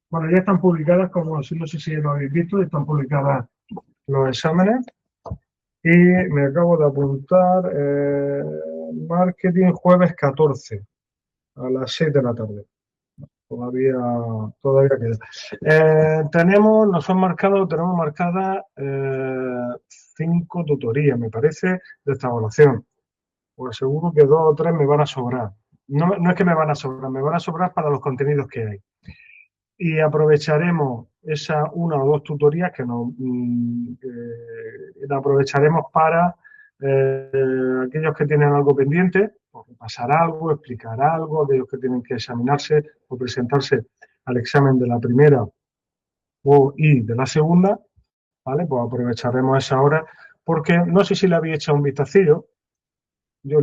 Bueno, ya están publicadas, como no sé si lo habéis visto, están publicadas los exámenes y me acabo de apuntar marketing jueves 14 a las 6 de la tarde. Todavía, todavía queda. Tenemos marcadas 5 tutorías, me parece, de esta evaluación. Pues seguro que 2 o 3 me van a sobrar. No, no es que me van a sobrar, me van a sobrar para los contenidos que hay. Y aprovecharemos esas 1 o 2 tutorías la aprovecharemos para aquellos que tienen algo pendiente, o repasar algo, explicar algo, aquellos que tienen que examinarse o presentarse al examen de la primera y de la segunda, ¿vale? Pues aprovecharemos esa hora, porque no sé si le había echado un vistacillo, yo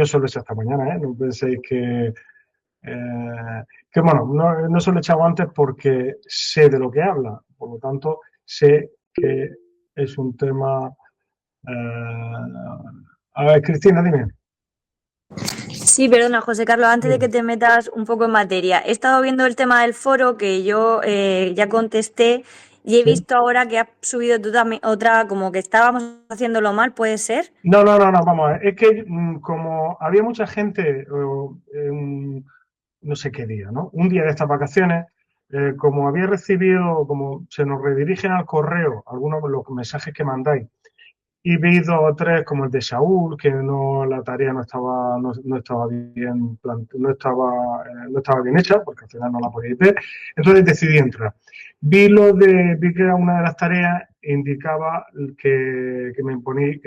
solo he hecho esta mañana, ¿eh? No penséis que bueno, no se lo he echado antes porque sé de lo que habla, por lo tanto, sé que es un tema. A ver, Cristina, dime. Sí, perdona, José Carlos, antes de que Dime. te metas un poco en materia, he estado viendo el tema del foro que yo ya contesté y he ¿Sí? visto ahora que has subido tú también otra, como que estábamos haciéndolo mal, ¿puede ser? No, no, no, no, vamos a ver. Es que como había mucha gente, no sé qué día, ¿no? Un día de estas vacaciones, como había recibido, como se nos redirigen al correo algunos de los mensajes que mandáis, y vi 2 o 3 como el de Saúl, que no, la tarea no estaba bien, no estaba bien hecha, porque al final no la podíais ver. Entonces decidí entrar. Vi que era una de las tareas e indicaba que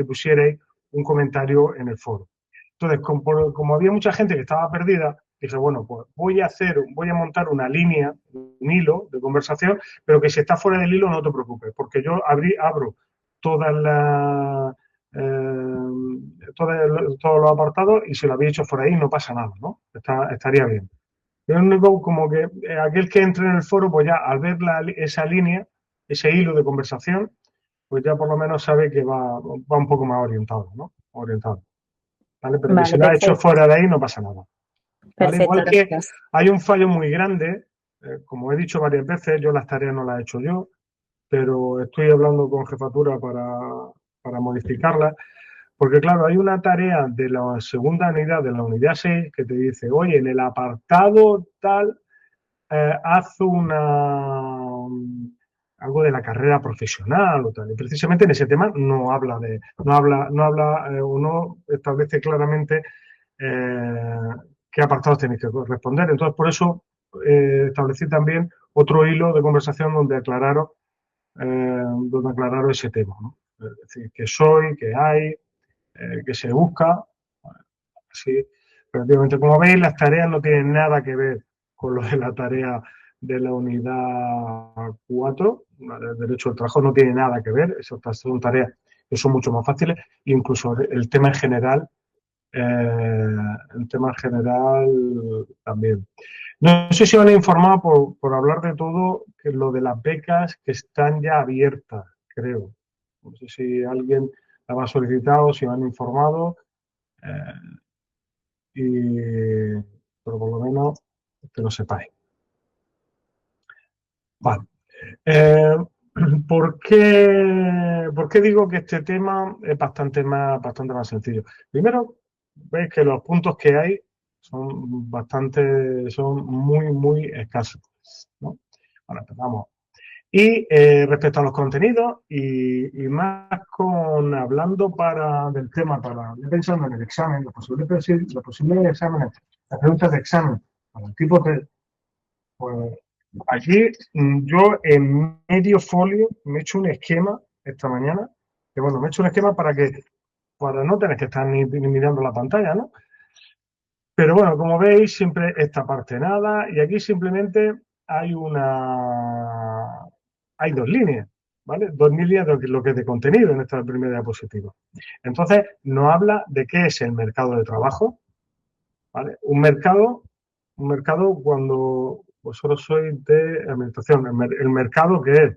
pusierais un comentario en el foro. Entonces, como había mucha gente que estaba perdida, dije, bueno, pues voy a montar una línea, un hilo de conversación, pero que si está fuera del hilo no te preocupes, porque yo abro todas las todos los apartados y si lo había hecho por ahí no pasa nada, ¿no? Estaría bien. Yo único como que aquel que entre en el foro, pues ya al ver esa línea, ese hilo de conversación, pues ya por lo menos sabe que va un poco más orientado, ¿no? Orientado, ¿vale? Pero que si Vale, lo ha hecho perfecto. fuera de ahí no pasa nada, ¿vale? Perfecto, Igual que gracias. hay un fallo muy grande, como he dicho varias veces, yo las tareas no las he hecho yo, pero estoy hablando con jefatura para modificarlas. Porque claro, hay una tarea de la segunda unidad, de la unidad 6 que te dice, oye, en el apartado tal, haz algo de la carrera profesional o tal. Y precisamente en ese tema o no establece claramente eh, qué apartados tenéis que responder. Entonces, por eso establecí también otro hilo de conversación donde aclararos ese tema, ¿no? Es decir, qué soy, qué hay, que se busca. Sí, prácticamente como veis, las tareas no tienen nada que ver con lo de la tarea de la unidad 4. El derecho al trabajo no tiene nada que ver, esas son tareas que son mucho más fáciles, incluso eh, el tema en general también. No sé si van a informar por hablar de todo que lo de las becas que están ya abiertas, creo. No sé si alguien la ha solicitado, si han informado. Eh, pero por lo menos que lo sepáis. Vale. Eh, ¿por qué digo que este tema es bastante más sencillo? Primero, veis que los puntos que hay son muy, muy escasos, ¿no? Ahora empezamos. Y respecto a los contenidos, y más hablando del tema, pensando en el examen, los posibles exámenes, las preguntas de examen, para el tipo de, pues aquí yo en medio folio me he hecho un esquema esta mañana, que bueno, me he hecho un esquema para no tener que estar ni mirando la pantalla, ¿no? Pero bueno, como veis, siempre esta parte nada, y aquí simplemente hay hay 2 líneas, ¿vale? 2 líneas de lo que es de contenido en esta primera diapositiva. Entonces, nos habla de qué es el mercado de trabajo, ¿vale? Un mercado cuando vosotros sois de administración, el mercado que es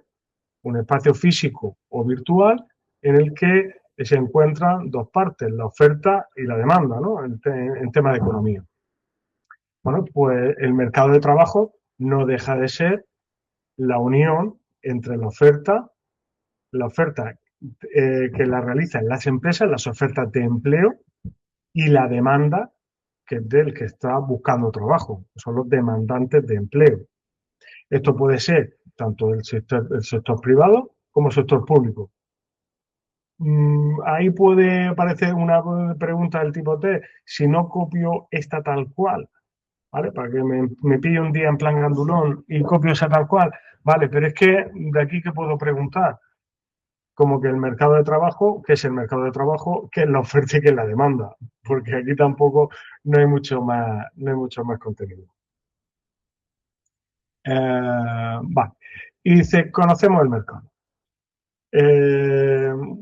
un espacio físico o virtual en el que se encuentran dos partes, la oferta y la demanda, ¿no? En tema de economía. Bueno, pues el mercado de trabajo no deja de ser, la unión entre la oferta que la realizan las empresas, las ofertas de empleo y la demanda que es del que está buscando trabajo, son los demandantes de empleo. Esto puede ser tanto el sector privado como el sector público. Ahí puede aparecer una pregunta del tipo T, si no copio esta tal cual, ¿vale? Para que me pille un día en plan gandulón y copio esa tal cual, vale, pero es que de aquí que puedo preguntar, como que el mercado de trabajo, ¿qué es el mercado de trabajo? ¿Qué es la oferta y qué es la demanda? Porque aquí tampoco no hay mucho más contenido. Vale. Y dice, conocemos el mercado.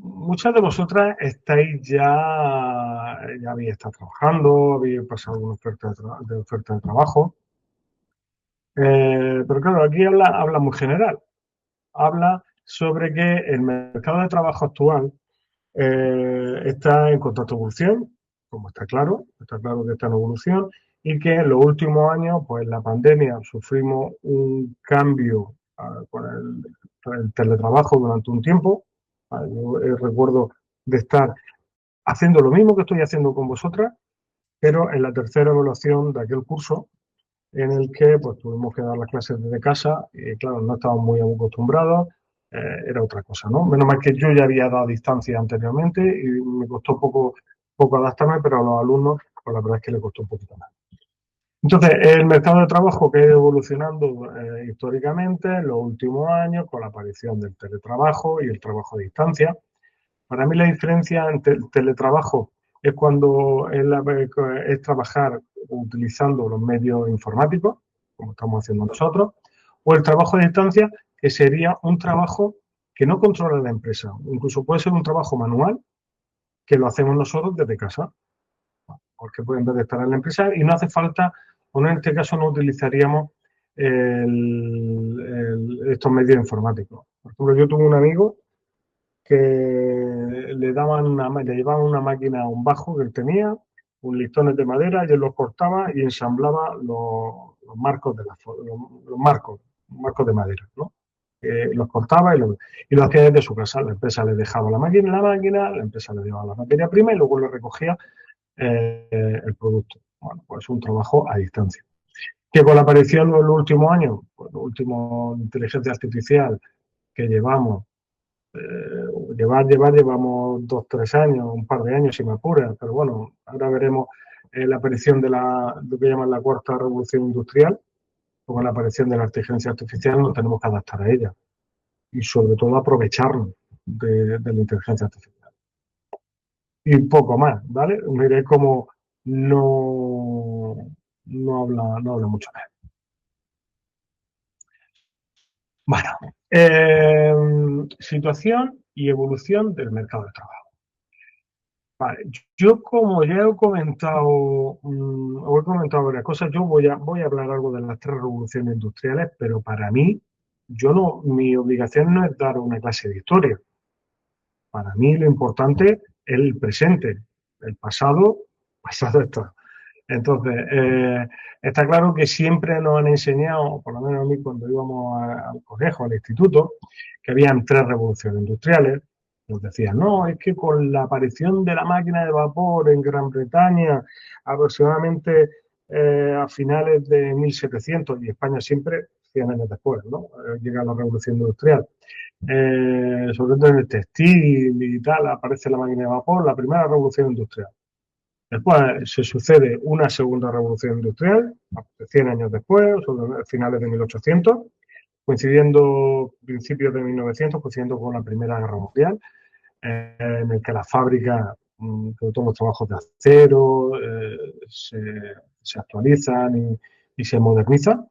Muchas de vosotras estáis ya habéis estado trabajando, habéis pasado una oferta de trabajo, pero claro, aquí habla muy general. Habla sobre que el mercado de trabajo actual está en constante evolución, como está claro que está en evolución, y que en los últimos años, pues la pandemia, sufrimos un cambio con el teletrabajo durante un tiempo. Yo recuerdo de estar haciendo lo mismo que estoy haciendo con vosotras, pero en la tercera evaluación de aquel curso en el que pues tuvimos que dar las clases desde casa y claro, no estábamos muy acostumbrados, era otra cosa, ¿no? Menos mal que yo ya había dado distancia anteriormente y me costó poco adaptarme, pero a los alumnos, pues la verdad es que le costó un poquito más. Entonces, el mercado de trabajo que ha ido evolucionando históricamente en los últimos años con la aparición del teletrabajo y el trabajo a distancia. Para mí la diferencia entre el teletrabajo es cuando es trabajar utilizando los medios informáticos, como estamos haciendo nosotros, o el trabajo a distancia, que sería un trabajo que no controla la empresa. Incluso puede ser un trabajo manual que lo hacemos nosotros desde casa, porque en vez de estar en la empresa y no hace falta, o no, en este caso no utilizaríamos estos medios informáticos. Por ejemplo, yo tuve un amigo que le llevaban una máquina a un bajo que él tenía, un listones de madera, y él los cortaba y ensamblaba los marcos los marcos de madera, ¿no? Los cortaba y lo hacía desde su casa. La empresa le dejaba la máquina, la empresa le llevaba la materia prima y luego le recogía el producto. Bueno, pues un trabajo a distancia. Que con la aparición en los últimos años, pues los últimos inteligencia artificial que llevamos llevamos 2, 3 años, un par de años si me apuras, pero bueno, ahora veremos la aparición de lo que llaman la cuarta revolución industrial, o con la aparición de la inteligencia artificial nos tenemos que adaptar a ella y sobre todo aprovecharnos de la inteligencia artificial. Y poco más, ¿vale? Miré como no, no habla mucho más. Bueno, situación y evolución del mercado de trabajo. Vale, yo como ya he comentado varias cosas, yo voy a hablar algo de las tres revoluciones industriales, pero para mí, mi obligación no es dar una clase de historia. Para mí lo importante es el presente, el pasado, pasado está. Entonces, está claro que siempre nos han enseñado, por lo menos a mí cuando íbamos al colegio, al instituto, que habían tres revoluciones industriales. Nos decían, no, es que con la aparición de la máquina de vapor en Gran Bretaña, aproximadamente a finales de 1700, y España siempre 100 años después, ¿no? Llega la revolución industrial. Sobre todo en el textil y tal, aparece la máquina de vapor, la primera revolución industrial. Después se sucede una segunda revolución industrial, 100 años después, sobre finales de 1800, coincidiendo principios de 1900, coincidiendo con la Primera Guerra Mundial, en el que las fábricas, sobre todo los trabajos de acero, se actualizan y se modernizan.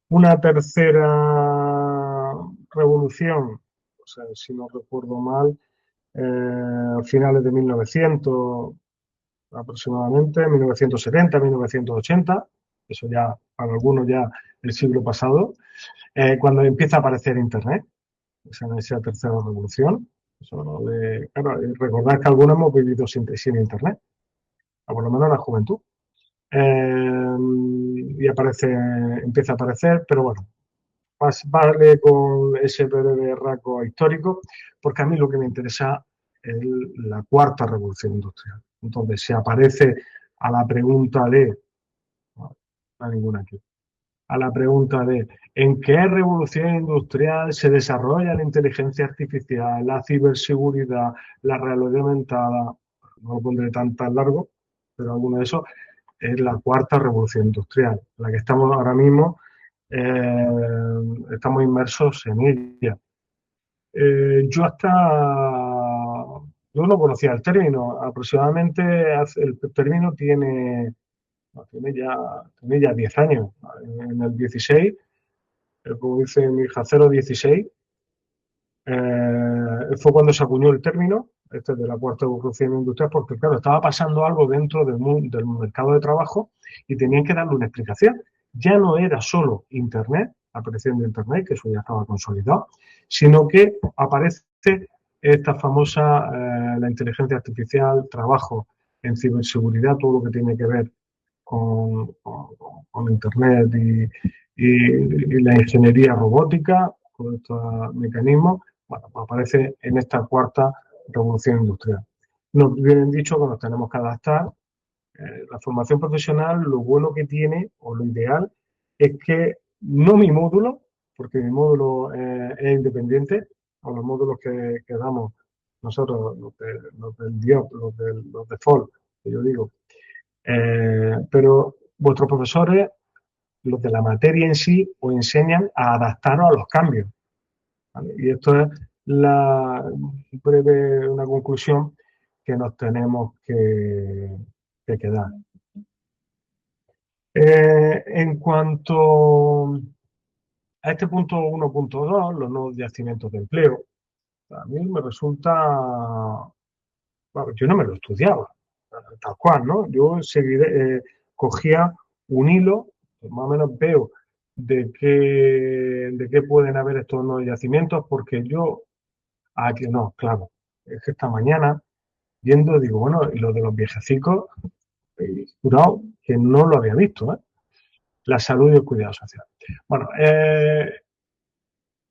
Una tercera revolución, o sea, si no recuerdo mal, a finales de 1900, aproximadamente, 1970, 1980, eso ya para algunos ya el siglo pasado, cuando empieza a aparecer Internet, esa tercera revolución. Claro, recordad que algunos hemos vivido sin Internet, o por lo menos la juventud. Y empieza a aparecer, pero bueno, vale con ese breve rasgo histórico, porque a mí lo que me interesa es la cuarta revolución industrial. Entonces, se aparece a la pregunta de, no hay ninguna aquí, a la pregunta de ¿en qué revolución industrial se desarrolla la inteligencia artificial, la ciberseguridad, la realidad aumentada? No lo pondré tan largo, pero alguno de esos es la cuarta revolución industrial, la que estamos ahora mismo, estamos inmersos en ella. Yo yo no conocía el término, aproximadamente el término tiene, no, tiene ya 10 años. En el 16, como dice mi hija, 016, fue cuando se acuñó el término, este de la cuarta revolución industrial, porque claro, estaba pasando algo dentro del mercado de trabajo y tenían que darle una explicación. Ya no era solo Internet, la aparición de Internet, que eso ya estaba consolidado, sino que aparece esta famosa, la inteligencia artificial, trabajo en ciberseguridad, todo lo que tiene que ver con Internet y la ingeniería robótica, con estos mecanismos, bueno, pues aparece en esta cuarta revolución industrial. Nos vienen dicho que nos tenemos que adaptar. La formación profesional, lo bueno que tiene, o lo ideal, es que no mi módulo, porque mi módulo es independiente, o los módulos que damos nosotros, los del DIOP, los de FOL, que yo digo, pero vuestros profesores, los de la materia en sí, os enseñan a adaptaros a los cambios. ¿Vale? Y esto es una conclusión que nos tenemos que quedar. En cuanto a este punto 1.2, los nuevos yacimientos de empleo, a mí me resulta, bueno, yo no me lo estudiaba, tal cual, ¿no? Yo cogía un hilo, pues más o menos veo de qué pueden haber estos nuevos yacimientos, porque yo, aquí no, claro, es que esta mañana, viendo, digo, bueno, y lo de los viejecicos, jurado que no lo había visto, ¿eh? La salud y el cuidado social. Bueno,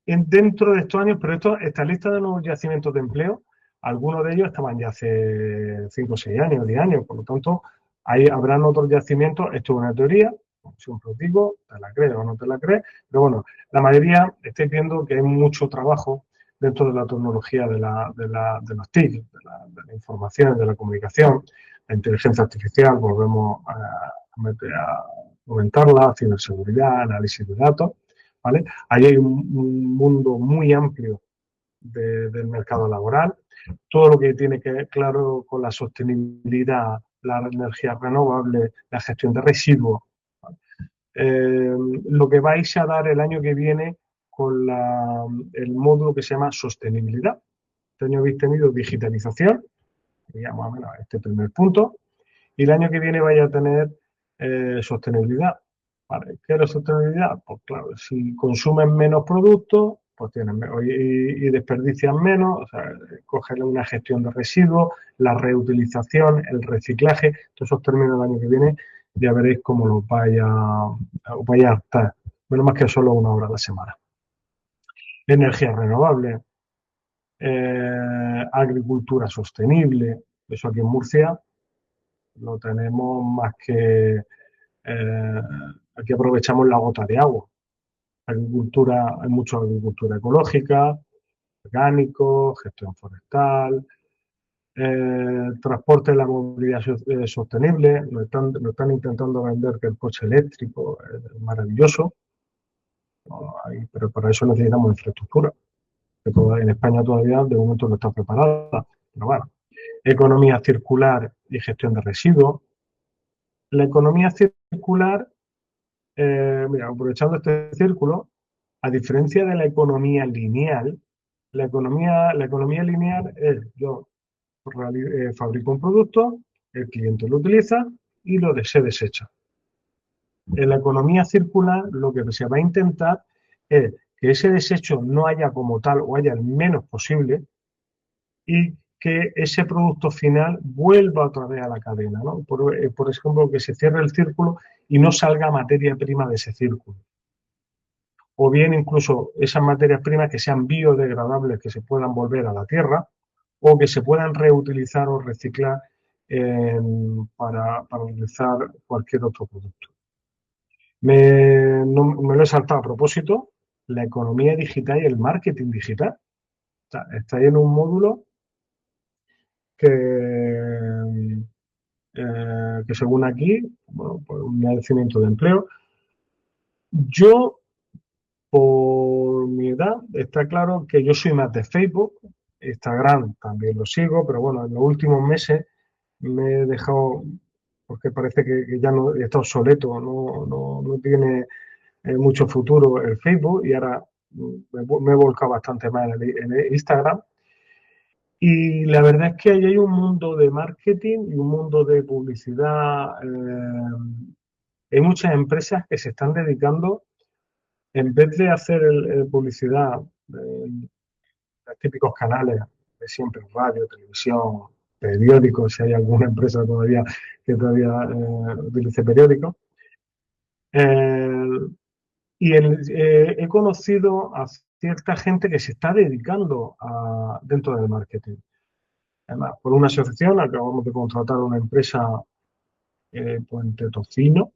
dentro de estos años, pero esta lista de nuevos yacimientos de empleo, algunos de ellos estaban ya hace 5, 6 años, 10 años, por lo tanto, ahí habrán otros yacimientos. Esto es una teoría, siempre os digo, te la crees o no te la crees, pero bueno, la mayoría estáis viendo que hay mucho trabajo dentro de la tecnología de los TIC, de la información, de la comunicación, la inteligencia artificial, volvemos a comentarla, ciberseguridad, análisis de datos, ¿vale? Ahí hay un mundo muy amplio del mercado laboral. Todo lo que tiene que ver, claro, con la sostenibilidad, la energía renovable, la gestión de residuos. Lo que vais a dar el año que viene con el módulo que se llama sostenibilidad. Este año habéis tenido digitalización, ya más o menos este primer punto, y el año que viene vais a tener sostenibilidad. Vale, ¿qué es la sostenibilidad? Pues claro, si consumen menos productos, pues tienen y desperdician menos, o sea, cogen una gestión de residuos, la reutilización, el reciclaje, todos esos términos el año que viene, ya veréis cómo los vaya a estar. Menos más que solo una hora a la semana. Energía renovable, agricultura sostenible, eso aquí en Murcia lo tenemos más que aquí aprovechamos la gota de agua. Agricultura, hay mucha agricultura ecológica, orgánico, gestión forestal, transporte y la movilidad sostenible. Nos están intentando vender que el coche eléctrico es maravilloso, ¿no? Pero para eso necesitamos infraestructura, que en España todavía de momento no está preparada. Pero bueno, economía circular y gestión de residuos. La economía circular, mira, aprovechando este círculo, a diferencia de la economía lineal, la economía lineal es yo fabrico un producto, el cliente lo utiliza y se desecha. En la economía circular lo que se va a intentar es que ese desecho no haya como tal o haya el menos posible y que ese producto final vuelva otra vez a la cadena, ¿no? Por ejemplo, que se cierre el círculo y no salga materia prima de ese círculo. o bien incluso esas materias primas que sean biodegradables, que se puedan volver a la tierra o que se puedan reutilizar o reciclar para realizar cualquier otro producto. Me lo he saltado a propósito, la economía digital y el marketing digital. O sea, está ahí en un módulo que según aquí, bueno, pues un agradecimiento de empleo. Yo, por mi edad, está claro que yo soy más de Facebook, Instagram también lo sigo, pero bueno, en los últimos meses me he dejado, porque parece que ya no está obsoleto, no tiene mucho futuro el Facebook y ahora me he volcado bastante más en el Instagram. Y la verdad es que ahí hay un mundo de marketing y un mundo de publicidad. Hay muchas empresas que se están dedicando, en vez de hacer publicidad en los típicos canales de siempre, radio, televisión, periódicos, si hay alguna empresa todavía que todavía utilice periódicos. Eh, he conocido a cierta gente que se está dedicando dentro del marketing. Además, por una asociación acabamos de contratar una empresa Puente Tocino,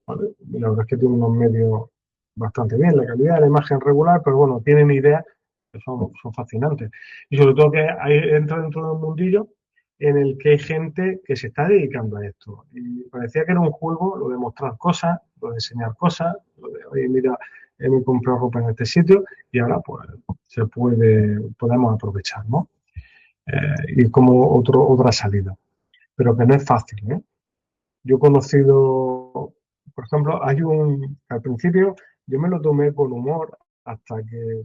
¿vale? Y la verdad es que tiene unos medios bastante bien, la calidad de la imagen regular, pero bueno, tienen ideas que son fascinantes. Y sobre todo que entra dentro de un mundillo en el que hay gente que se está dedicando a esto. Y parecía que era un juego lo de mostrar cosas, lo de enseñar cosas, lo de, oye, mira, me comprado ropa en este sitio y ahora pues podemos aprovechar, ¿no? Y como otra salida. Pero que no es fácil, ¿eh? Yo he conocido, por ejemplo, al principio yo me lo tomé con humor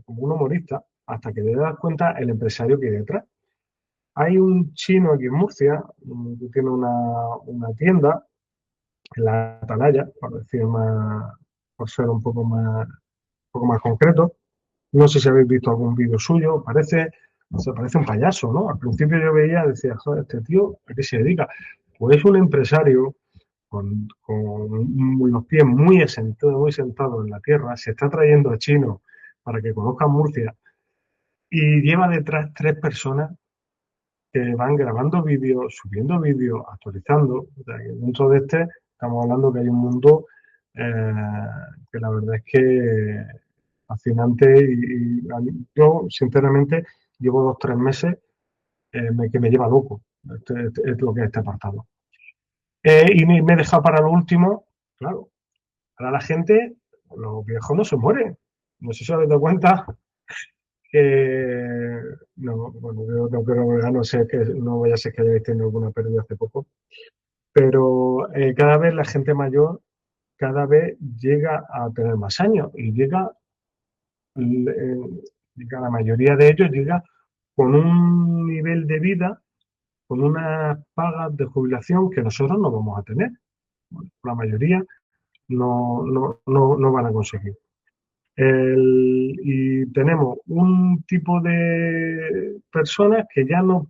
como un humorista, hasta que te das cuenta el empresario que hay detrás. Hay un chino aquí en Murcia que tiene una tienda en la Atalaya, por ser un poco más concreto. No sé si habéis visto algún vídeo suyo, parece un payaso, ¿no? Al principio yo veía, decía, joder, este tío, ¿a qué se dedica? Pues es un empresario con los pies muy sentados en la tierra, se está trayendo a chinos para que conozcan Murcia y lleva detrás 3 personas que van grabando vídeos, subiendo vídeos, actualizando. O sea, que dentro de estamos hablando que hay un mundo eh, que la verdad es que fascinante yo, sinceramente, llevo 2 o 3 meses que me lleva loco. Es lo que es este apartado. Y me he dejado para lo último, claro, ahora la gente, los viejos no se mueren. No sé si os habéis dado cuenta que, no, bueno, yo no creo, no sé que no vaya a ser que hayáis tenido alguna pérdida hace poco, pero cada vez la gente mayor, cada vez llega a tener más años y la mayoría de ellos llega con un nivel de vida, con unas pagas de jubilación que nosotros no vamos a tener. Bueno, la mayoría no van a conseguir. Y tenemos un tipo de personas que ya no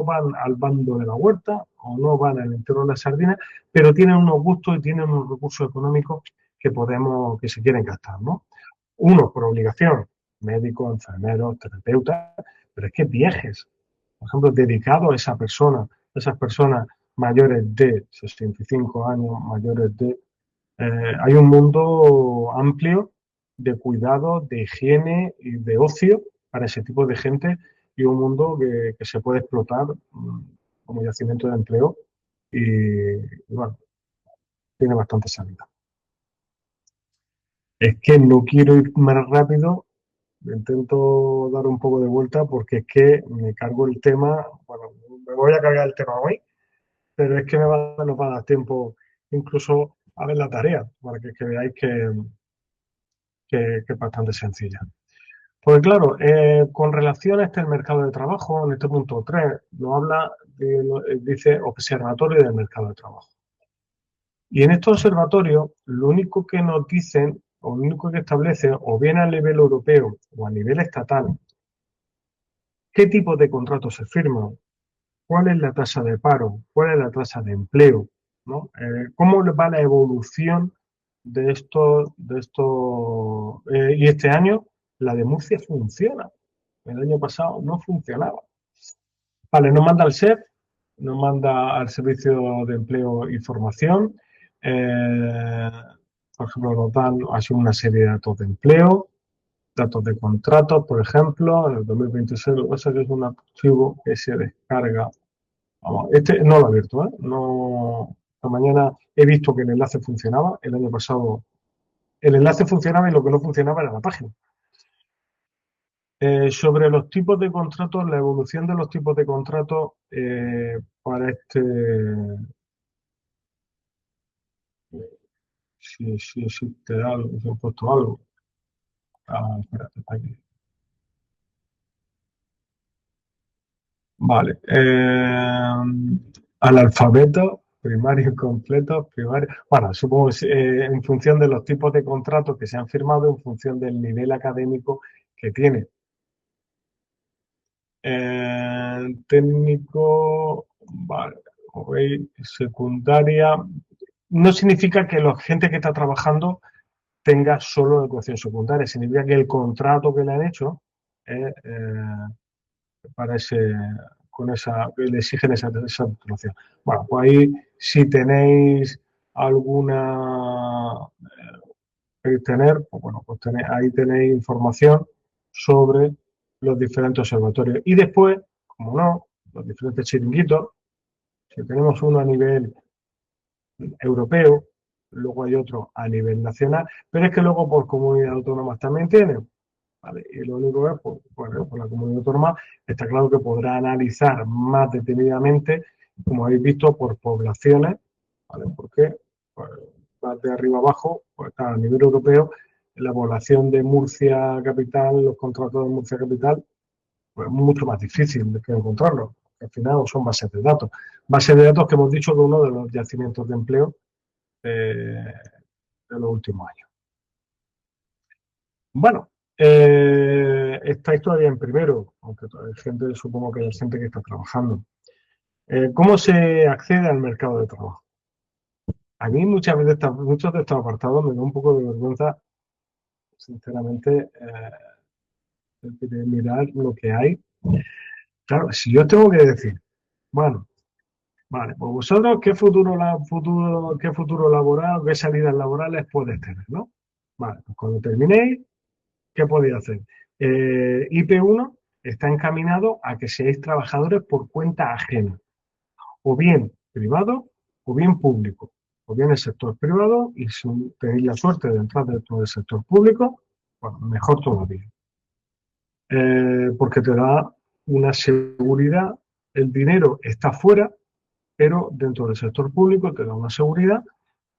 van al bando de la huerta o no van al entierro de la sardina, pero tienen unos gustos y tienen unos recursos económicos que se quieren gastar, ¿no? Unos por obligación, médicos, enfermeros, terapeutas, pero es que viajes, por ejemplo, dedicados a esas personas mayores de 65 años, mayores de hay un mundo amplio de cuidado, de higiene y de ocio para ese tipo de gente y un mundo que se puede explotar como yacimiento de empleo y, bueno, tiene bastante salida. Es que no quiero ir más rápido, intento dar un poco de vuelta porque es que me cargo el tema, bueno, me voy a cargar el tema hoy, pero es que nos va a dar tiempo incluso a ver la tarea, para que veáis que es bastante sencilla. Pues claro, con relación a el mercado de trabajo, en este punto 3 nos habla, dice observatorio del mercado de trabajo. Y en estos observatorios, lo único que nos dicen, o lo único que establecen, o bien a nivel europeo o a nivel estatal, qué tipo de contratos se firman, cuál es la tasa de paro, cuál es la tasa de empleo, ¿no? Cómo va la evolución de estos y este año la de Murcia funciona. El año pasado no funcionaba. Vale, nos manda el SEP, nos manda al Servicio de Empleo y Formación. eh, por ejemplo, nos dan así una serie de datos de empleo, datos de contratos, por ejemplo, en el 2026, lo que pasa es que es un archivo que se descarga. Vamos, este no lo he abierto, ¿eh? No, esta mañana he visto que el enlace funcionaba, el año pasado el enlace funcionaba y lo que no funcionaba era la página. Sobre los tipos de contratos, la evolución de los tipos de contratos para si existe algo, si han puesto algo. Ah, espérate, está aquí. Vale. Al alfabeto, primario completo, primario. Bueno, supongo que en función de los tipos de contratos que se han firmado, en función del nivel académico que tiene. Técnico, vale, ok, secundaria. No significa que la gente que está trabajando tenga solo educación secundaria, significa que el contrato que le han hecho es para ese, con esa, que le exigen esa titulación. Bueno, pues ahí si tenéis alguna queréis tener, pues bueno, pues ahí tenéis información sobre los diferentes observatorios. Y después, como no, los diferentes chiringuitos, si tenemos uno a nivel europeo, luego hay otro a nivel nacional, pero es que luego por comunidades autónomas también tienen. ¿Vale? Y lo único es, pues, bueno, por la comunidad autónoma está claro que podrá analizar más detenidamente, como habéis visto, por poblaciones, ¿vale? Porque pues, más de arriba abajo, pues a nivel europeo, la población de Murcia Capital, los contratos de Murcia Capital, pues es mucho más difícil de que encontrarlos. Al final son bases de datos. Bases de datos que hemos dicho que es uno de los yacimientos de empleo de los últimos años. Bueno, estáis todavía en primero, aunque hay gente, supongo que hay gente que está trabajando. ¿Cómo se accede al mercado de trabajo? A mí muchas veces muchos de estos apartados me da un poco de vergüenza, sinceramente, de mirar lo que hay. Claro, si yo tengo que decir, bueno, vale, pues vosotros qué futuro laboral, qué salidas laborales podéis tener, ¿no? Vale, pues cuando terminéis, ¿qué podéis hacer? IP1 está encaminado a que seáis trabajadores por cuenta ajena, o bien privado, o bien público, o bien el sector privado, y si tenéis la suerte de entrar dentro del sector público, bueno, mejor todavía. Porque te da una seguridad, el dinero está fuera, pero dentro del sector público te da una seguridad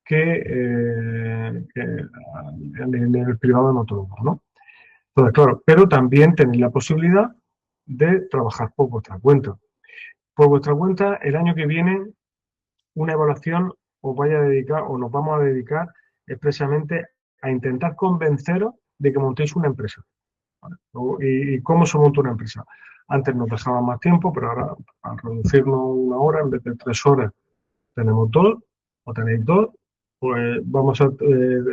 que en el privado no te lo da, ¿no? Entonces, claro, pero también tenéis la posibilidad de trabajar por vuestra cuenta. Por vuestra cuenta, el año que viene, una evaluación os vaya a dedicar o nos vamos a dedicar expresamente a intentar convenceros de que montéis una empresa. ¿Vale? ¿Y cómo se monta una empresa? Antes nos dejaban más tiempo, pero ahora, al reducirnos una hora, en vez de 3 horas, tenemos dos, o tenéis dos, pues vamos a,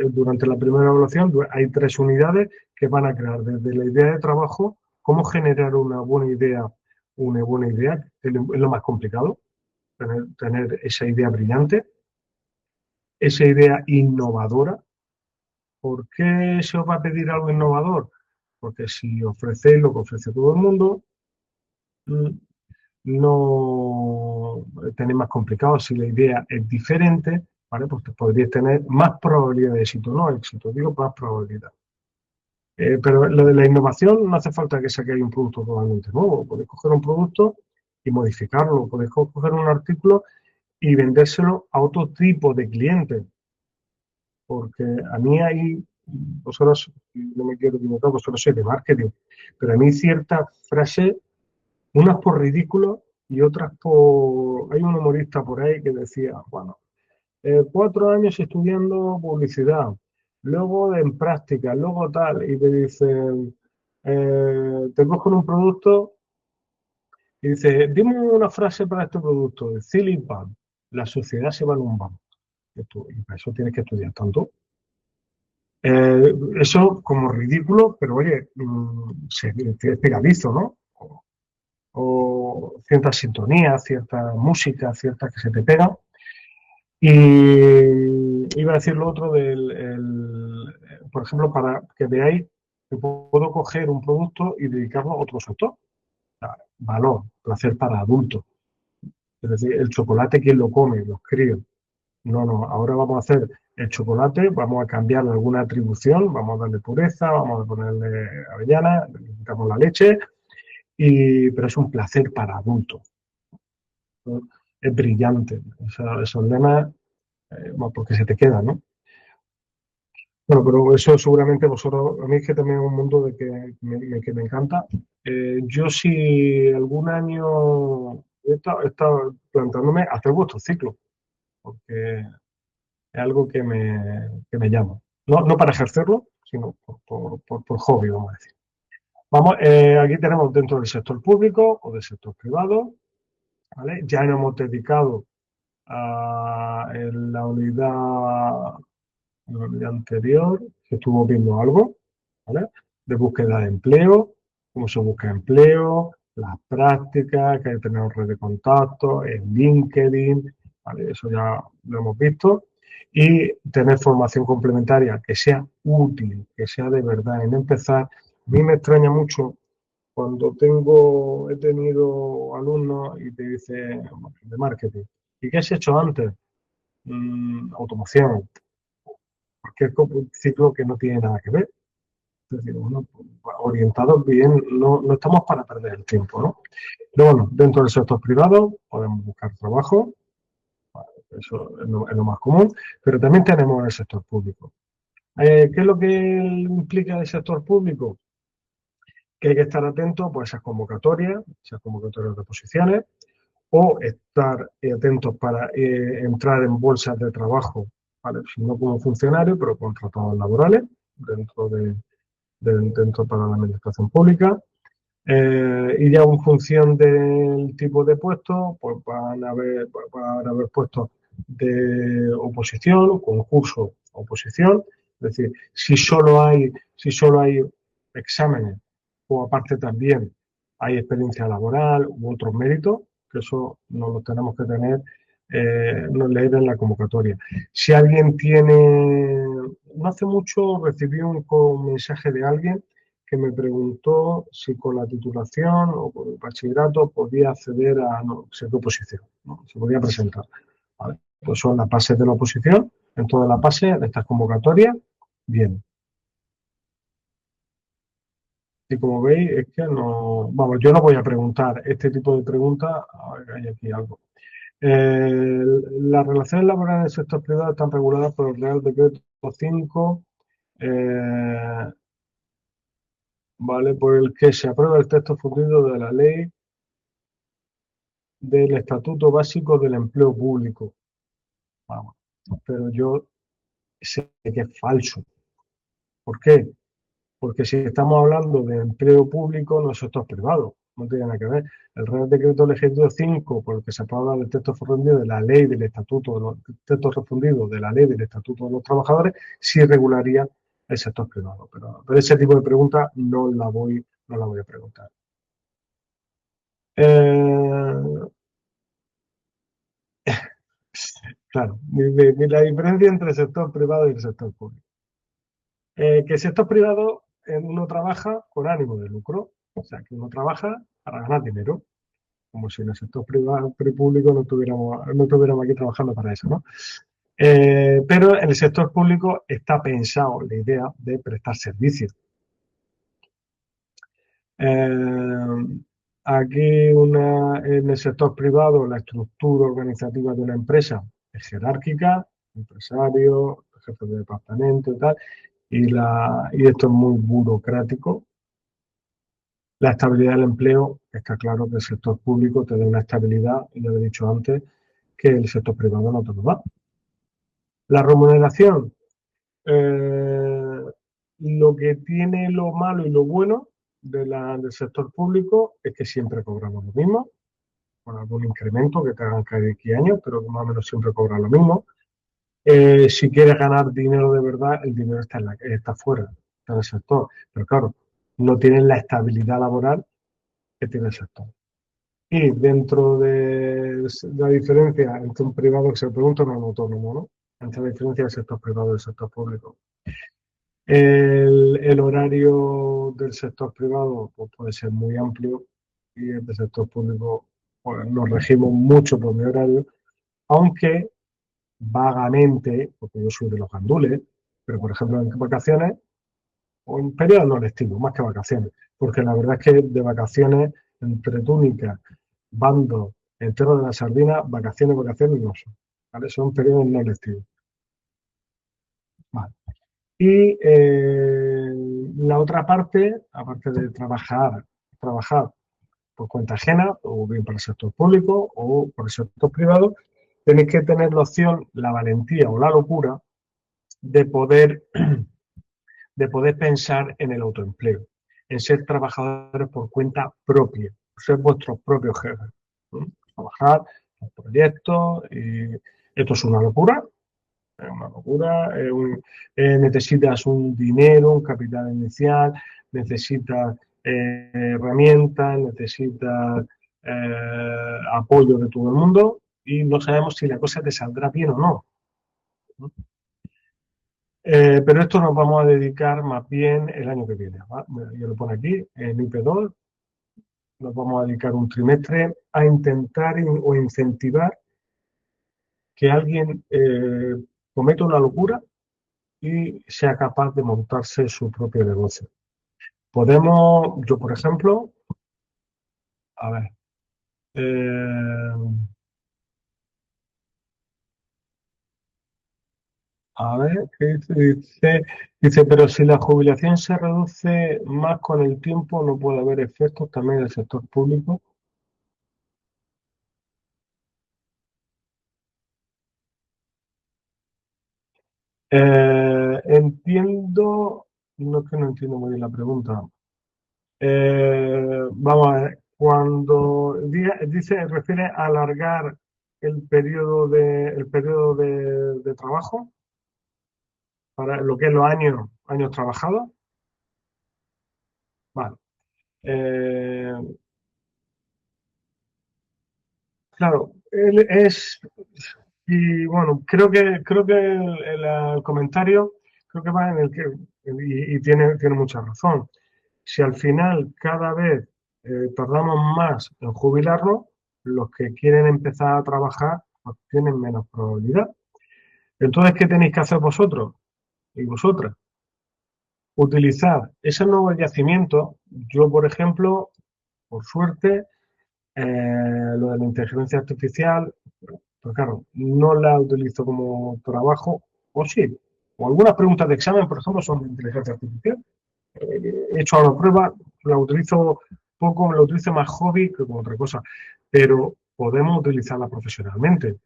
durante la primera evaluación hay 3 unidades que van a crear desde la idea de trabajo, cómo generar una buena idea, que es lo más complicado, tener esa idea brillante, esa idea innovadora. ¿Por qué se os va a pedir algo innovador? Porque si ofrecéis lo que ofrece todo el mundo, mm, no tenéis más complicado. Si la idea es diferente, ¿vale? Pues podríais tener más probabilidad de éxito, no éxito, digo más probabilidad. Pero lo de la innovación no hace falta que saquéis un producto totalmente nuevo. Podéis coger un producto y modificarlo, podéis coger un artículo y vendérselo a otro tipo de clientes. Porque a mí hay, vosotros, no me quiero equivocar, vosotros sois de marketing, pero a mí ciertas frases, unas por ridículo y otras por... Hay un humorista por ahí que decía, bueno, 4 años estudiando publicidad, luego en práctica, luego tal, y te dicen, te cogen un producto y dice, dime una frase para este producto, de Silly Band, la sociedad se va en un banco. Y para eso tienes que estudiar tanto. Eso como ridículo, pero oye, es pegadizo, ¿no? O ciertas sintonías, cierta música, ciertas que se te pegan. Y iba a decir lo otro por ejemplo, para que veáis que puedo coger un producto y dedicarlo a otro sector. Valor, placer para adultos. Es decir, el chocolate, ¿quién lo come? Los críos. No, no, ahora vamos a hacer el chocolate, vamos a cambiarle alguna atribución, vamos a darle pureza, vamos a ponerle avellana, le quitamos la leche, pero es un placer para adultos, ¿no? Es brillante. Esos lemas, bueno, porque se te quedan, ¿no? Bueno, pero eso seguramente vosotros, a mí es que también es un mundo que me encanta. Yo si algún año he estado plantándome hacer vuestro ciclo, porque es algo que me llama. No, no para ejercerlo, sino por hobby, vamos a decir. Vamos, aquí tenemos dentro del sector público o del sector privado, ¿vale? Ya nos hemos dedicado en la unidad anterior, que estuvo viendo algo, ¿vale? De búsqueda de empleo, cómo se busca empleo, las prácticas, que hay que tener red de contacto, en LinkedIn, ¿vale? Eso ya lo hemos visto. Y tener formación complementaria que sea útil, que sea de verdad. En empezar, a mí me extraña mucho cuando he tenido alumnos y te dicen de marketing, ¿y qué has hecho antes? Automoción, porque es como un ciclo que no tiene nada que ver. Es decir, bueno, orientados bien, no, no estamos para perder el tiempo, ¿no? Pero bueno, dentro del sector privado podemos buscar trabajo, eso es lo más común, pero también tenemos el sector público. ¿Qué es lo que implica el sector público? Que hay que estar atento pues, a esas convocatorias de posiciones, o estar atentos para entrar en bolsas de trabajo, ¿vale? Si no como funcionario, pero contratados laborales dentro dentro para la administración pública. Y ya en función del tipo de puesto, pues van a haber puestos de oposición, concurso, oposición. Es decir, si solo hay exámenes o aparte también hay experiencia laboral u otros méritos, que eso no los tenemos que tener, no leer en la convocatoria. Si alguien tiene, no hace mucho recibí un mensaje de alguien que me preguntó si con la titulación o con el bachillerato podía acceder a no sé qué oposición, ¿no? Se podía presentar. ¿Vale? Pues son las bases de la oposición, en todas las bases de estas convocatorias, bien. Y como veis, es que no, vamos, yo no voy a preguntar este tipo de preguntas, a ver, hay aquí algo. Eh, las relaciones laborales del sector privado están reguladas por el Real Decreto 5, ¿vale? Por el que se aprueba el texto fundido de la ley del Estatuto Básico del Empleo Público. Vamos, pero yo sé que es falso. ¿Por qué? Porque si estamos hablando de empleo público, no es sector privado, no tiene nada que ver. El Real Decreto Legislativo 5, por el que se aprueba el texto refundido de la ley del Estatuto, de los textos refundidos de la ley del Estatuto de los Trabajadores, sí regularía el sector privado. Pero ese tipo de preguntas no la voy a preguntar. Eh, claro, la diferencia entre el sector privado y el sector público. Que el sector privado uno trabaja con ánimo de lucro, o sea, que uno trabaja para ganar dinero, como si en el sector privado, público no estuviéramos aquí trabajando para eso, ¿no? Pero en el sector público está pensado la idea de prestar servicios. Eh, en el sector privado la estructura organizativa de una empresa es jerárquica, empresario, jefe de departamento y tal, y esto es muy burocrático. La estabilidad del empleo, está claro que el sector público te da una estabilidad, y lo he dicho antes, que el sector privado no te lo da. La remuneración, eh, lo que tiene lo malo y lo bueno del sector público es que siempre cobramos lo mismo, con algún incremento que te hagan cada X años, pero más o menos siempre cobran lo mismo. Si quieres ganar dinero de verdad, el dinero está fuera, está en el sector. Pero claro, no tienes la estabilidad laboral que tiene el sector. Y dentro de la diferencia entre un privado que se pregunta a un autónomo, ¿no? Entre la diferencia del sector privado y del sector público. El horario del sector privado pues, puede ser muy amplio y el del sector público pues, nos regimos mucho por mi horario, aunque vagamente, porque yo soy de los gandules, pero por ejemplo en vacaciones o en periodos no lectivos, más que vacaciones, porque la verdad es que de vacaciones, entre túnicas, bandos, enteros de la sardina, vacaciones, vacaciones no son, ¿vale? Son periodos no lectivos. Vale. Y la otra parte, aparte de trabajar por cuenta ajena, o bien para el sector público o por el sector privado, tenéis que tener la opción, la valentía o la locura de poder, de poder pensar en el autoempleo, en ser trabajadores por cuenta propia, ser vuestros propios jefes, ¿no? Trabajar en proyectos, y esto es una locura, es una locura. Necesitas un dinero, un capital inicial, necesitas herramientas, necesitas apoyo de todo el mundo y no sabemos si la cosa te saldrá bien o no, ¿no? Pero esto nos vamos a dedicar más bien el año que viene, ¿va? Yo lo pongo aquí, en IP2, nos vamos a dedicar un trimestre a intentar o incentivar que alguien cometa una locura y sea capaz de montarse su propio negocio. Podemos, yo por ejemplo, a ver, eh, ¿qué dice? Dice, pero si la jubilación se reduce más con el tiempo, no puede haber efectos también en el sector público. Entiendo, no es que no entiendo muy bien la pregunta. Vamos a ver, cuando dice, refiere a alargar el periodo de trabajo para lo que es los años trabajados. Vale. Eh, claro, él es, y bueno, creo que el comentario creo que va en el que, y tiene mucha razón. Si al final cada vez tardamos más en jubilarnos, los que quieren empezar a trabajar pues tienen menos probabilidad. Entonces, ¿qué tenéis que hacer vosotros y vosotras? Utilizar esos nuevos yacimientos. Yo, por ejemplo, por suerte, lo de la inteligencia artificial, pues claro, no la utilizo como trabajo, o sí, o algunas preguntas de examen, por ejemplo, son de inteligencia artificial. He hecho ahora prueba, la utilizo poco, la utilizo más hobby que como otra cosa, pero podemos utilizarla profesionalmente.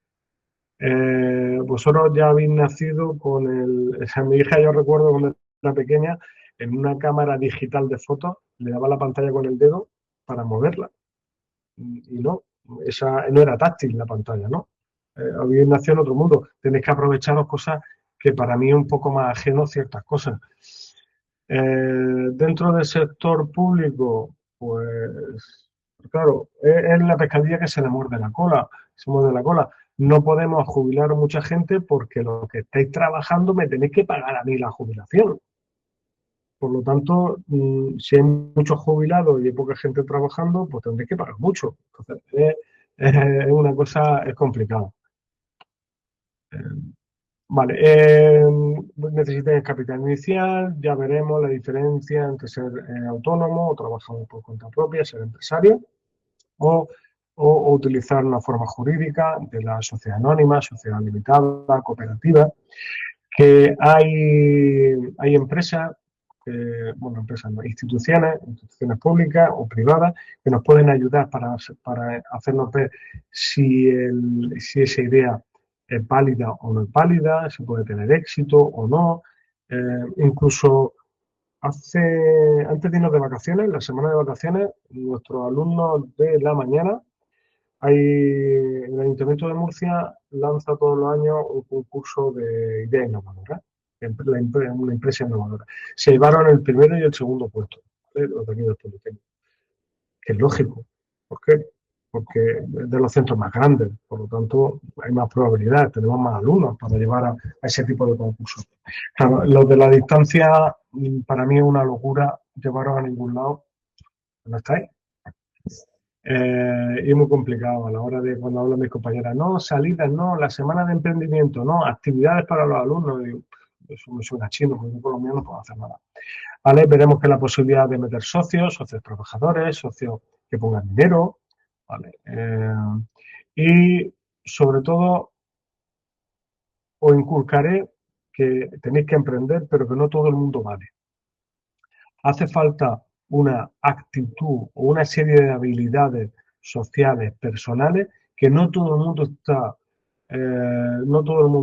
Vosotros ya habéis nacido con mi hija, yo recuerdo cuando era pequeña, en una cámara digital de fotos, le daba la pantalla con el dedo para moverla. Y no, esa no era táctil la pantalla, ¿no? Habéis nacido en otro mundo. Tenéis que aprovecharos cosas que para mí es un poco más ajeno ciertas cosas. Dentro del sector público, pues claro, es la pescadilla que se le muerde la cola, se muerde la cola. No podemos jubilar a mucha gente porque los que estáis trabajando me tenéis que pagar a mí la jubilación. Por lo tanto, si hay muchos jubilados y hay poca gente trabajando, pues tendréis que pagar mucho. Entonces, es una cosa, es complicado. Vale, necesitáis capital inicial, ya veremos la diferencia entre ser autónomo o trabajador por cuenta propia, ser empresario, o, o utilizar una forma jurídica de la sociedad anónima, sociedad limitada, cooperativa, que hay empresas, bueno, empresas, no, instituciones públicas o privadas que nos pueden ayudar para hacernos ver si esa idea es válida o no es válida, si puede tener éxito o no. Incluso antes de irnos de vacaciones, la semana de vacaciones, nuestros alumnos de la mañana el Ayuntamiento de Murcia lanza todos los años un concurso de ideas innovadoras, una empresa innovadora. Se llevaron el primero y el segundo puesto, ¿vale? Los de aquí del Politécnico, que es lógico. ¿Por qué? Porque es de los centros más grandes, por lo tanto hay más probabilidades, tenemos más alumnos para llevar a ese tipo de concursos. Claro, los de la distancia, para mí es una locura llevarlos a ningún lado, no estáis. Y es muy complicado a la hora de cuando hablan mis compañeras, no, salidas, no, la semana de emprendimiento, no, actividades para los alumnos. Digo, eso me suena chino, porque yo por lo menos no puedo hacer nada. ¿Vale? Veremos que la posibilidad de meter socios, socios trabajadores, socios que pongan dinero, ¿vale? Y sobre todo os inculcaré que tenéis que emprender, pero que no todo el mundo vale. Hace falta una actitud o una serie de habilidades sociales, personales, que no todo el mundo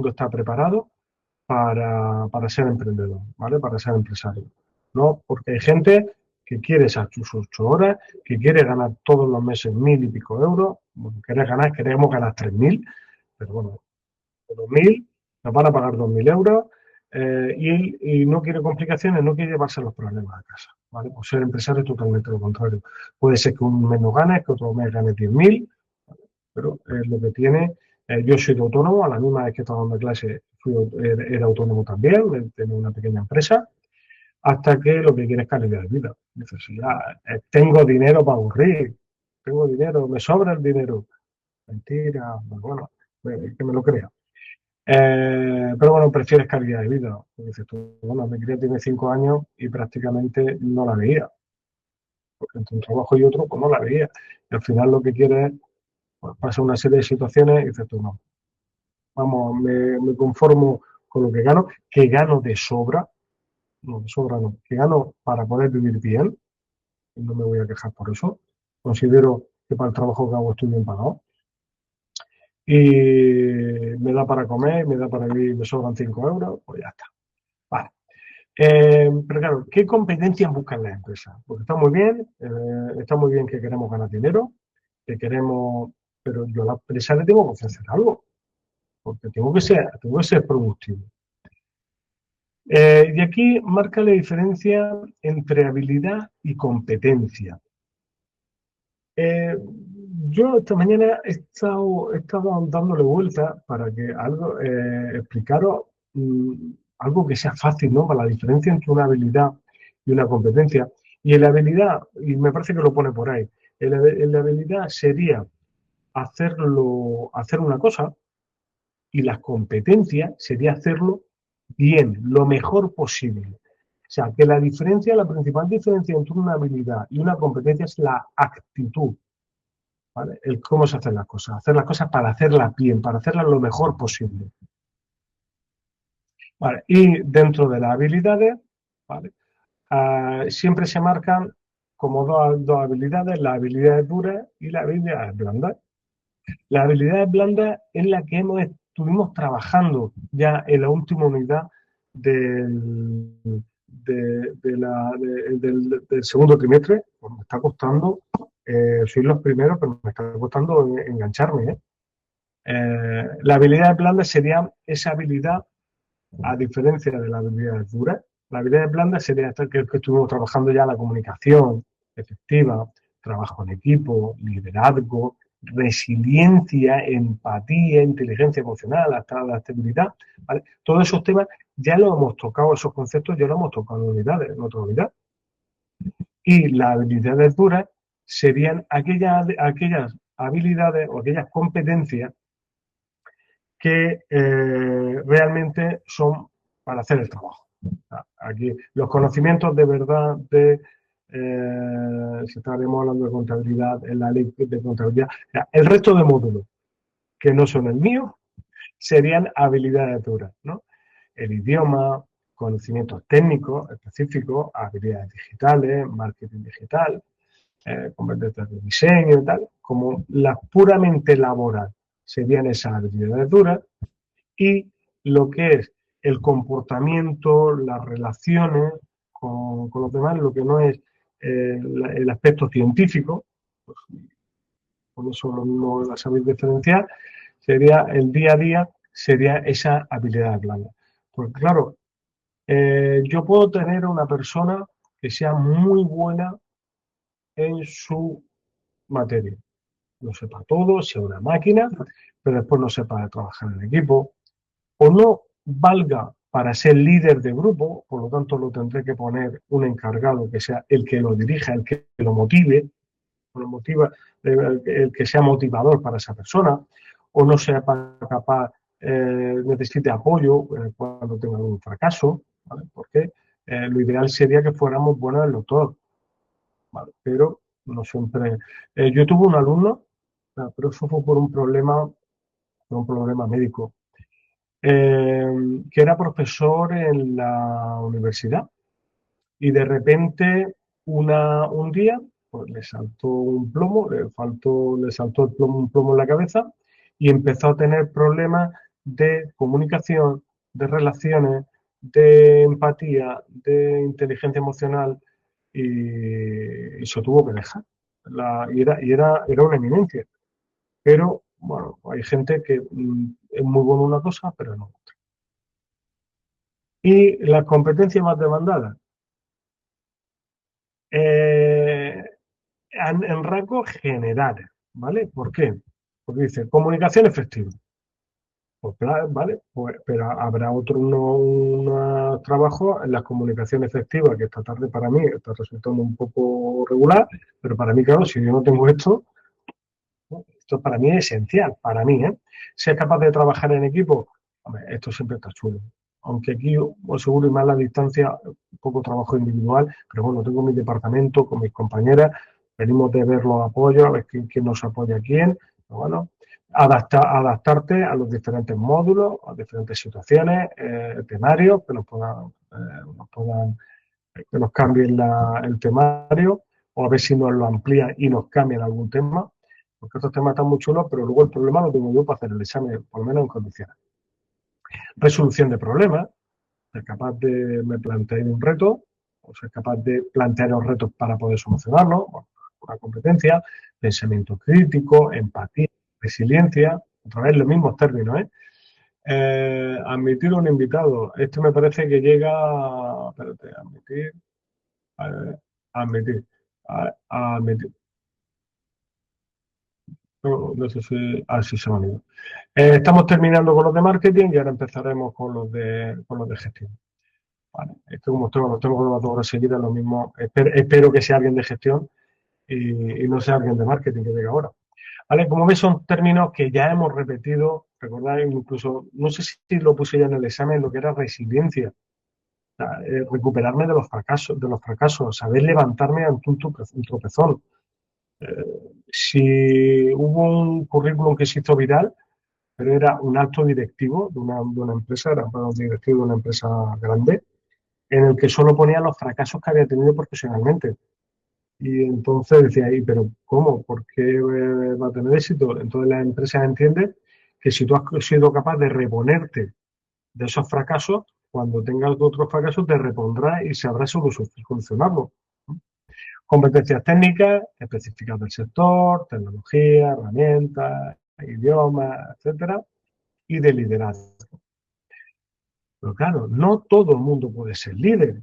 está preparado para ser emprendedor, ¿vale? Para ser empresario, ¿no? Porque hay gente que quiere esas sus 8 horas, que quiere ganar todos los meses 1.000 y pico euros. Bueno, queremos ganar 3.000, pero bueno, de 2.000 nos van a pagar 2.000 euros, y no quiere complicaciones, no quiere llevarse los problemas a casa, ¿vale? Pues ser empresario es totalmente lo contrario. Puede ser que un mes no gane, que otro mes gane 10.000, pero es lo que tiene. Yo soy de autónomo, a la misma vez que estaba dando clase era autónomo también, tenía una pequeña empresa, hasta que lo que quiere es calidad de vida. Dices, si ya tengo dinero para aburrir, tengo dinero, me sobra el dinero. Mentira, pues bueno, que me lo crea. Pero bueno, prefieres calidad de vida. Dices tú, bueno, mi cría tiene 5 años y prácticamente no la veía, porque entre un trabajo y otro, pues no la veía. Y al final lo que quiere es, pues, pasa una serie de situaciones y dices tú, no, vamos, me conformo con lo que gano de sobra, no, de sobra no, que gano para poder vivir bien, y no me voy a quejar por eso. Considero que para el trabajo que hago estoy bien pagado. Y me da para comer, me da para vivir, me sobran 5 euros, pues ya está. Vale. Pero claro, ¿qué competencias buscan las empresas? Porque está muy bien que queremos ganar dinero, que queremos, pero yo a la empresa le tengo que ofrecer algo, porque tengo que ser productivo. Y aquí marca la diferencia entre habilidad y competencia. Eh, yo esta mañana he estado dándole vuelta para que explicaros algo que sea fácil, ¿no? Para la diferencia entre una habilidad y una competencia. Y en la habilidad, y me parece que lo pone por ahí, en la habilidad sería hacer una cosa, y la competencia sería hacerlo bien, lo mejor posible. O sea, que la principal diferencia entre una habilidad y una competencia es la actitud, ¿vale? El cómo se hacen las cosas. Hacer las cosas para hacerlas bien, para hacerlas lo mejor posible. ¿Vale? Y dentro de las habilidades, ¿vale? Siempre se marcan como dos habilidades, las habilidades duras y las habilidades blandas. Las habilidades blandas es la que estuvimos trabajando ya en la última unidad del segundo trimestre. Pues me está costando, soy los primeros, pero me está costando engancharme, ¿eh? La habilidad blanda sería esa habilidad, a diferencia de la habilidad dura. La habilidad blanda sería esta que estuvimos trabajando ya: la comunicación efectiva, trabajo en equipo, liderazgo, resiliencia, empatía, inteligencia emocional, hasta la estabilidad, ¿vale? Todos esos temas ya los hemos tocado, esos conceptos ya los hemos tocado en otra unidad. Y las habilidades duras serían aquellas habilidades o aquellas competencias que realmente son para hacer el trabajo. Aquí los conocimientos de verdad si estaremos hablando de contabilidad, en la ley de contabilidad, el resto de módulos que no son el mío serían habilidades duras, ¿no? El idioma, conocimientos técnicos específicos, habilidades digitales, marketing digital, competencias de diseño y tal, como las puramente laboral serían esas habilidades duras, y lo que es el comportamiento, las relaciones con los demás, lo que no es el aspecto científico, pues, con eso no la sabéis diferenciar, sería el día a día, sería esa habilidad blanda. Porque claro, yo puedo tener a una persona que sea muy buena en su materia, lo sepa todo, sea una máquina, pero después no sepa trabajar en equipo, o no valga para ser líder de grupo, por lo tanto lo tendré que poner un encargado que sea el que lo dirija, el que lo motive, lo motiva, el que sea motivador para esa persona, o no sea capaz, necesite apoyo cuando tenga un fracaso, ¿vale? Porque lo ideal sería que fuéramos buenos en los dos, ¿vale? Pero no siempre. Yo tuve un alumno, pero eso fue por un problema médico, que era profesor en la universidad y de repente un día pues, le saltó un plomo, le saltó un plomo en la cabeza y empezó a tener problemas de comunicación, de relaciones, de empatía, de inteligencia emocional y se tuvo que dejar. Era una eminencia. Pero, bueno, hay gente que es muy buena en una cosa, pero no. Y las competencias más demandadas. Eh, en rasgos generales, ¿vale? ¿Por qué? Porque dice comunicación efectiva. Pues ¿vale? Pues, pero habrá unos trabajos en la comunicación efectiva que esta tarde para mí está resultando un poco regular, pero para mí, claro, si yo no tengo esto, ¿no? Esto para mí es esencial, para mí, ¿eh? Ser capaz de trabajar en equipo, hombre, esto siempre está chulo. Aunque aquí, os seguro, y más la distancia, un poco trabajo individual, pero bueno, tengo mi departamento con mis compañeras, venimos de ver los apoyos, a ver quién nos apoya a quién, pero bueno, adaptarte a los diferentes módulos, a diferentes situaciones, temarios que nos cambien el temario, o a ver si nos lo amplían y nos cambian algún tema, porque estos temas están muy chulos, pero luego el problema lo tengo yo para hacer el examen, por lo menos en condiciones. Resolución de problemas, ser capaz de me plantear un reto, o ser capaz de plantear los retos para poder solucionarlo, bueno, una competencia, pensamiento crítico, empatía, resiliencia, otra vez los mismos términos, ¿eh? Admitir un invitado. Este me parece que llega. Espérate, admitir. Admitir. Admitir. No, no sé si. Ah, sí, se me ha ido. Estamos terminando con los de marketing y ahora empezaremos con los de gestión. Vale. Esto como los tengo con las 2 horas seguidas, lo mismo. Espero que sea alguien de gestión y no sea alguien de marketing que llegue ahora. Vale, como ves, son términos que ya hemos repetido. Recordad, incluso, no sé si lo puse ya en el examen, lo que era resiliencia. Sea, recuperarme de los fracasos, saber levantarme ante un tropezón. Si hubo un currículum que se hizo viral, pero era un alto directivo de una empresa, era un directivo de una empresa grande, en el que solo ponía los fracasos que había tenido profesionalmente. Y entonces decía, ¿y pero cómo? ¿Por qué va a tener éxito? Entonces la empresa entiende que si tú has sido capaz de reponerte de esos fracasos, cuando tengas otros fracasos te repondrás y sabrás solucionarlo. Competencias técnicas específicas del sector, tecnología, herramientas, idiomas, etcétera, y de liderazgo. Pero claro, no todo el mundo puede ser líder.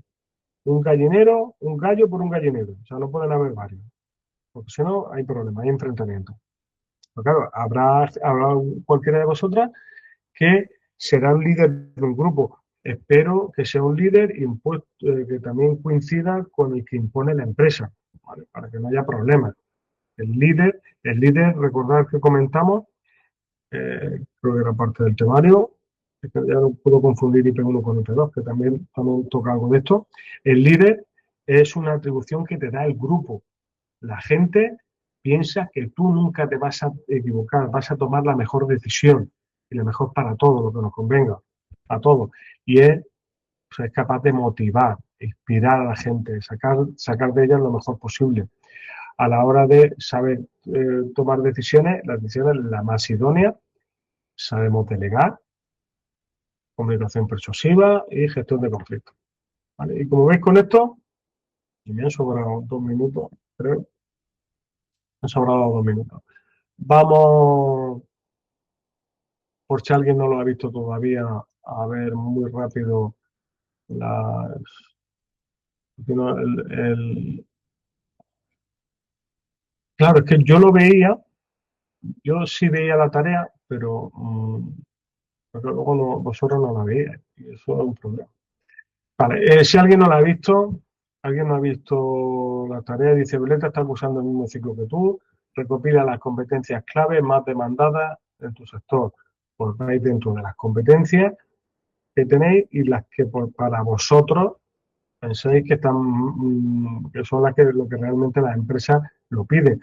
Un gallinero, un gallo por un gallinero. O sea, no pueden haber varios. Porque si no, hay problemas, hay enfrentamientos. Pero claro, habrá cualquiera de vosotras que será un líder de un grupo. Espero que sea un líder impuesto, que también coincida con el que impone la empresa, ¿vale? Para que no haya problemas. El líder, recordad que comentamos, creo que era parte del temario, es que ya no puedo confundir IP1 con IP2, que también toca algo de esto. El líder es una atribución que te da el grupo. La gente piensa que tú nunca te vas a equivocar, vas a tomar la mejor decisión y la mejor para todo lo que nos convenga, a todos. Y es capaz de motivar, inspirar a la gente, sacar de ellas lo mejor posible. A la hora de saber tomar decisiones, las decisiones la más idónea, sabemos delegar, comunicación persuasiva y gestión de conflictos. ¿Vale? Y como veis con esto, y me han sobrado 2 minutos, creo, me han sobrado 2 minutos. Vamos, por si alguien no lo ha visto todavía, a ver muy rápido las, no, claro, es que yo lo veía, yo sí veía la tarea, pero luego vosotros no la veíais, y eso es un problema. Vale, si alguien no la ha visto, alguien no ha visto la tarea, dice, Violeta está usando el mismo ciclo que tú, recopila las competencias clave más demandadas en tu sector. Pues vais dentro de las competencias que tenéis y las que para vosotros pensáis que están, que son las que lo que realmente las empresas lo piden.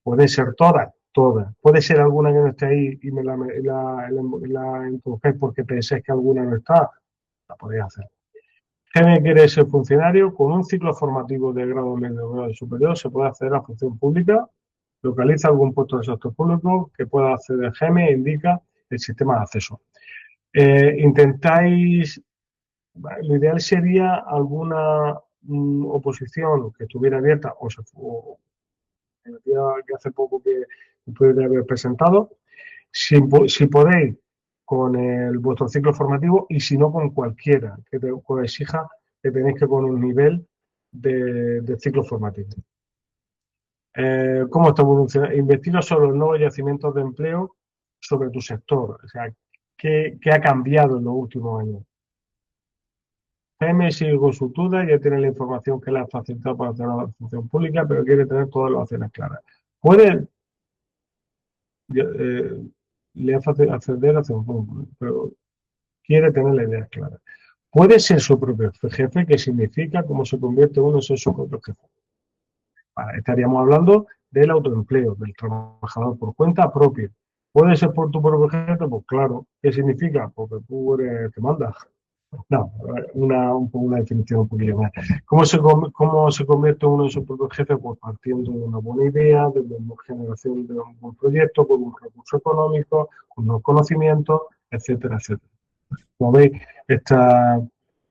Pueden ser todas, todas. Puede ser alguna que no esté ahí y la introduzcáis porque pensáis que alguna no está, la podéis hacer. Gene quiere ser funcionario. Con un ciclo formativo de grado medio o grado superior se puede acceder a la función pública. Localiza algún puesto del sector público que pueda acceder GEME e indica el sistema de acceso. Intentáis, lo ideal sería alguna oposición que estuviera abierta o que hace poco que pudiera haber presentado. Si podéis, con vuestro ciclo formativo y si no, con cualquiera que os exija que tenéis que con un nivel de ciclo formativo. ¿Cómo está evolucionando? Investiga sobre los nuevos yacimientos de empleo sobre tu sector. O sea, ¿qué ha cambiado en los últimos años? PM sigue con su duda, ya tiene la información que le ha facilitado para hacer la función pública, pero quiere tener todas las opciones claras. Puede, le ha facilitado acceder a la función pública, pero quiere tener la idea clara. Puede ser su propio jefe, que significa cómo se convierte uno en ser su propio jefe. Vale, estaríamos hablando del autoempleo, del trabajador por cuenta propia. ¿Puede ser por tu propio jefe? Pues claro. ¿Qué significa? Porque tú eres el que mandas. No, una definición un poquillo más. ¿Cómo se convierte uno en su propio jefe? Pues partiendo de una buena idea, de una generación de un buen proyecto, con un recurso económico, con unos conocimientos, etcétera, etcétera. Como veis, esta,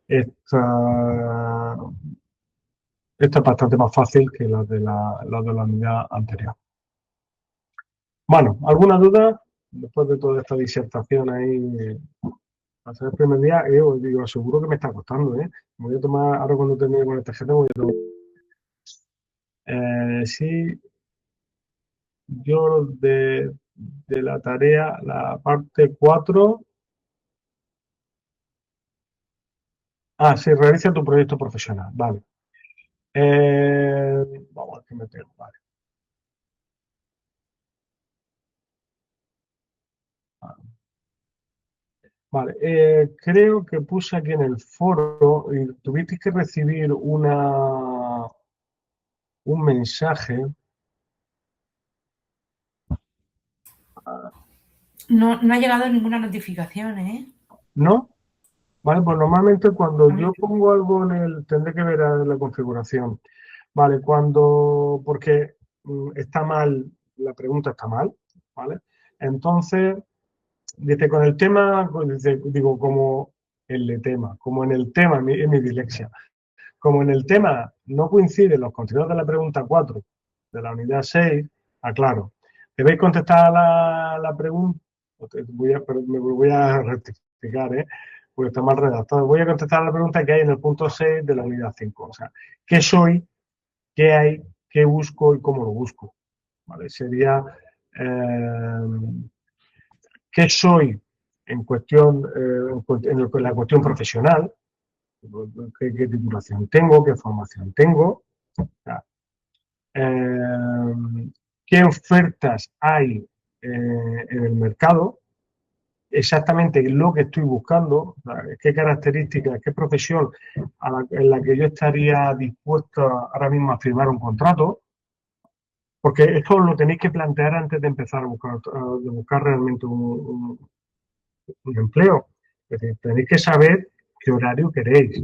esta es bastante más fácil que la unidad anterior. Bueno, ¿alguna duda? Después de toda esta disertación ahí, hacer el primer día, os digo, seguro que me está costando, ¿eh? Me voy a tomar, ahora cuando termine con este gente, voy a tomar. Sí, yo de la tarea, la parte 4. Sí, realiza tu proyecto profesional, vale. Vamos a ver qué me tengo, vale. Vale, creo que puse aquí en el foro y tuvisteis que recibir un mensaje, No, no ha llegado ninguna notificación, ¿eh? ¿no? Vale, pues normalmente cuando A mí yo pongo algo tendré que ver la configuración. Vale, porque está mal, la pregunta está mal, ¿vale? Entonces, dice, con el tema, digo, como como en el tema, es mi dislexia. Como en el tema no coinciden los contenidos de la pregunta 4 de la unidad 6, aclaro. Debéis contestar la pregunta, me voy a rectificar, porque está mal redactado. Voy a contestar la pregunta que hay en el punto 6 de la unidad 5. O sea, ¿qué soy? ¿Qué hay? ¿Qué busco? ¿Y cómo lo busco? ¿Vale? Sería, ¿qué soy en cuestión, en la cuestión profesional? ¿Qué titulación tengo? ¿Qué formación tengo? ¿Qué ofertas hay en el mercado? Exactamente lo que estoy buscando, qué características, qué profesión en la que yo estaría dispuesto ahora mismo a firmar un contrato, porque esto lo tenéis que plantear antes de empezar a buscar realmente un empleo. Es decir, tenéis que saber qué horario queréis.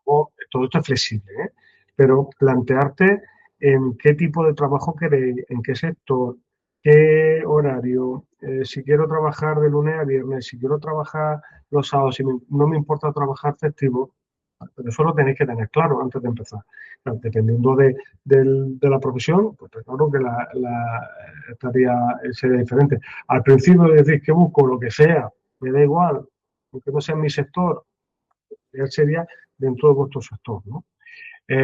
Todo esto es flexible, ¿eh? Pero plantearte en qué tipo de trabajo queréis, en qué sector, qué horario, si quiero trabajar de lunes a viernes, si quiero trabajar los sábados, si no me importa trabajar festivo, Pero eso lo tenéis que tener claro antes de empezar. Claro, dependiendo de la profesión, pues claro que la tarea sería diferente. Al principio decís que busco lo que sea, me da igual, aunque no sea en mi sector, ya sería dentro de vuestro sector, ¿no?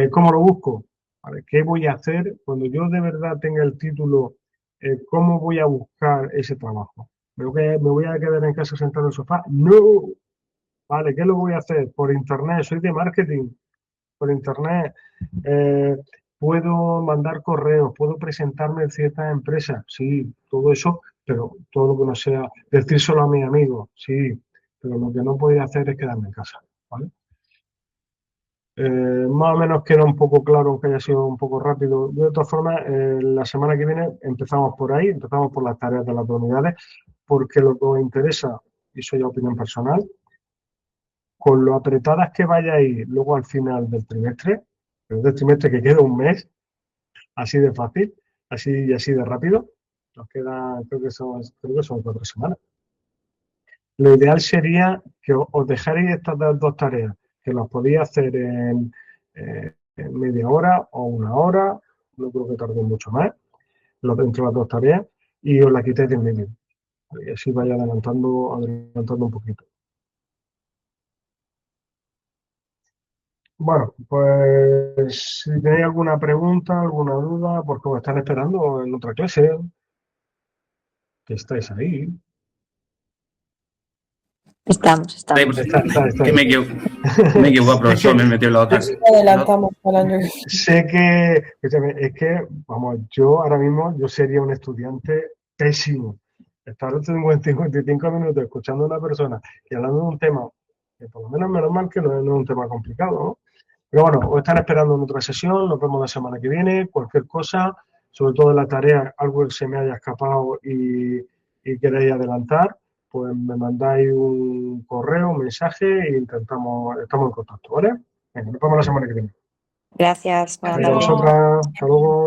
¿Cómo lo busco? A ver, ¿qué voy a hacer cuando yo de verdad tenga el título? ¿Cómo voy a buscar ese trabajo? ¿Me voy a quedar en casa sentado en el sofá? No. Vale, ¿qué lo voy a hacer? Por internet, soy de marketing, por internet. Eh, puedo mandar correos, puedo presentarme en ciertas empresas, sí, todo eso, pero todo lo que no sea decir solo a mis amigos, sí, pero lo que no podía hacer es quedarme en casa, ¿vale? Más o menos queda un poco claro, aunque haya sido un poco rápido. De todas formas, la semana que viene empezamos por ahí, empezamos por las tareas de las dos unidades, porque lo que os interesa, y eso ya opinión personal, con lo apretadas que vayáis luego al final del trimestre que queda un mes, así de fácil, así y así de rápido, nos queda, creo que son 4 semanas. Lo ideal sería que os dejarais estas dos tareas, que las podéis hacer en media hora o una hora, no creo que tarde mucho más, entre las dos tareas, y os la quitéis de en medio. Y así vais adelantando un poquito. Bueno, pues si tenéis alguna pregunta, alguna duda, porque os están esperando en otra clase, que estáis ahí. Estamos. Que me equivoco, profesor, me metió en la otra. Adelantamos al año. Sé que, es que, vamos, yo ahora mismo, yo sería un estudiante pésimo. Estar 55 minutos escuchando a una persona y hablando de un tema, que por lo menos menos mal que no es un tema complicado, ¿no? Pero bueno, os están esperando en otra sesión, nos vemos la semana que viene, cualquier cosa, sobre todo en la tarea, algo que se me haya escapado y queréis adelantar, pues me mandáis un correo, un mensaje e estamos en contacto, ¿vale? Venga, nos vemos la semana que viene. Gracias. Buenas Venga, tardes. vosotras, hasta luego.